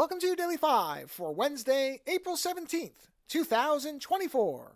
Welcome to your Daily 5 for Wednesday, April 17th, 2024.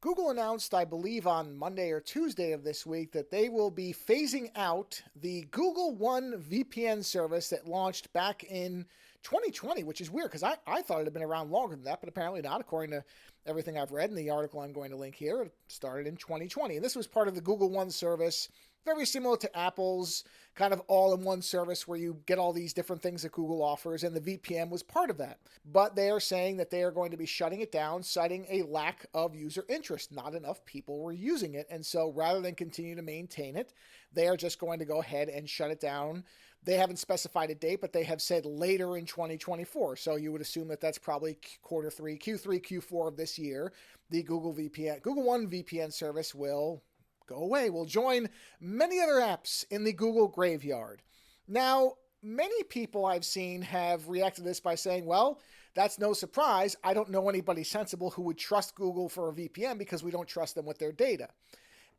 Google announced, I believe on Monday or Tuesday of this week, that they will be phasing out the Google One VPN service that launched back in 2020, which is weird because I thought it had been around longer than that, but apparently not, according to everything I've read in the article I'm going to link here. It started in 2020, and this was part of the Google One service, very similar to Apple's kind of all-in-one service where you get all these different things that Google offers, and the VPN was part of that. But they are saying that they are going to be shutting it down, citing a lack of user interest. Not enough people were using it, and so rather than continue to maintain it, they are just going to go ahead and shut it down. They haven't specified a date, but they have said later in 2024. So you would assume that that's probably Q3, Q4 of this year. The Google One VPN service will go away. Will join many other apps in the Google graveyard. Now, many people I've seen have reacted to this by saying, well, that's no surprise. I don't know anybody sensible who would trust Google for a VPN because we don't trust them with their data.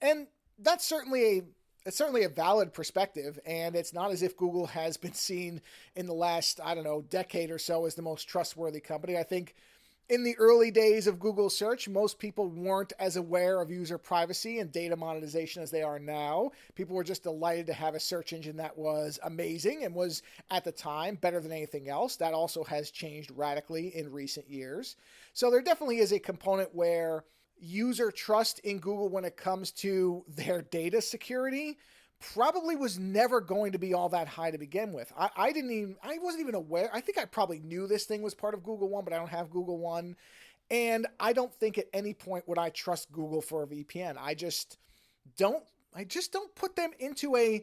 And that's certainly a valid perspective, and it's not as if Google has been seen in the last, decade or so as the most trustworthy company. I think in the early days of Google search, most people weren't as aware of user privacy and data monetization as they are now. People were just delighted to have a search engine that was amazing and was, at the time, better than anything else. That also has changed radically in recent years. So there definitely is a component where user trust in Google when it comes to their data security probably was never going to be all that high to begin with. I wasn't even aware. I think I probably knew this thing was part of Google One, but I don't have Google One. And I don't think at any point would I trust Google for a VPN. I just don't put them into a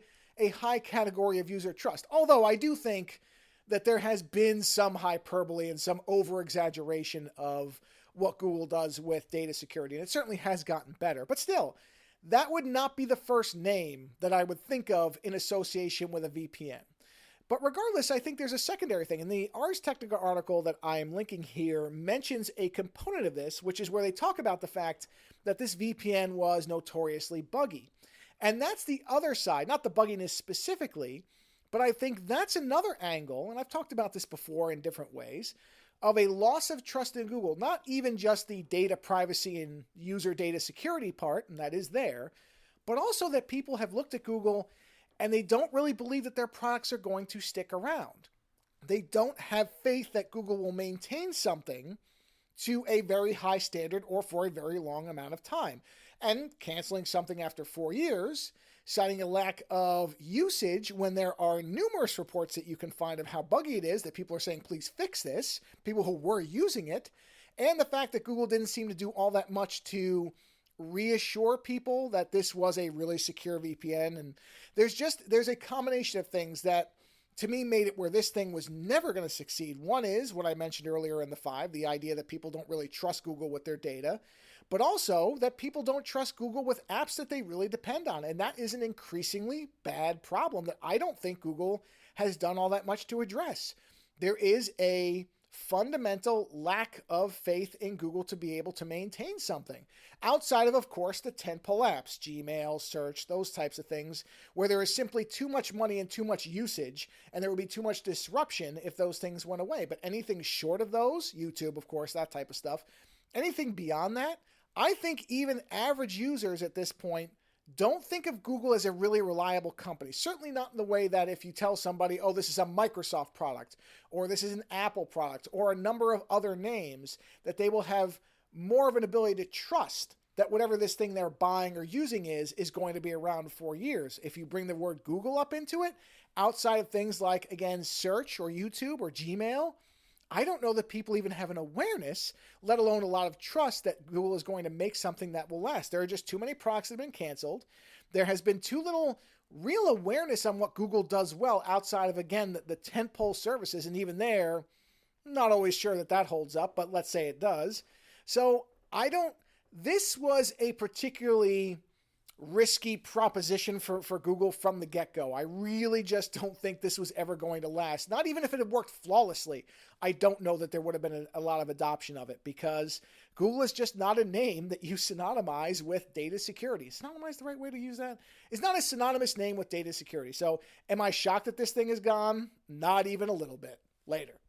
high category of user trust. Although I do think that there has been some hyperbole and some over-exaggeration of what Google does with data security. And it certainly has gotten better. But still, that would not be the first name that I would think of in association with a VPN. But regardless, I think there's a secondary thing. And the Ars Technica article that I am linking here mentions a component of this, which is where they talk about the fact that this VPN was notoriously buggy. And that's the other side, not the bugginess specifically, but I think that's another angle, and I've talked about this before in different ways, of a loss of trust in Google. Not even just the data privacy and user data security part, and that is there, but also that people have looked at Google and they don't really believe that their products are going to stick around. They don't have faith that Google will maintain something to a very high standard or for a very long amount of time. And canceling something after 4 years, citing a lack of usage when there are numerous reports that you can find of how buggy it is, that people are saying, please fix this, people who were using it, and the fact that Google didn't seem to do all that much to reassure people that this was a really secure VPN. And there's a combination of things that to me made it where this thing was never going to succeed. One is what I mentioned earlier in the 5, the idea that people don't really trust Google with their data, but also that people don't trust Google with apps that they really depend on. And that is an increasingly bad problem that I don't think Google has done all that much to address. There is a fundamental lack of faith in Google to be able to maintain something outside of course, the tentpole apps, Gmail, search, those types of things, where there is simply too much money and too much usage, and there would be too much disruption if those things went away. But anything short of those, YouTube, of course, that type of stuff, anything beyond that, I think even average users at this point don't think of Google as a really reliable company. Certainly not in the way that if you tell somebody, oh, this is a Microsoft product, or this is an Apple product, or a number of other names, that they will have more of an ability to trust that whatever this thing they're buying or using is going to be around for years. If you bring the word Google up into it, outside of things like, again, search or YouTube or Gmail, I don't know that people even have an awareness, let alone a lot of trust that Google is going to make something that will last. There are just too many products that have been canceled. There has been too little real awareness on what Google does well outside of, again, the tentpole services. And even there, not always sure that holds up, but let's say it does. So this was a particularly risky proposition for Google from the get-go. I really just don't think this was ever going to last. Not even if it had worked flawlessly, I don't know that there would have been a lot of adoption of it, because Google is just not a name that you synonymize with data security. Synonymize the right way to use that? It's not a synonymous name with data security. So am I shocked that this thing is gone? Not even a little bit. Later.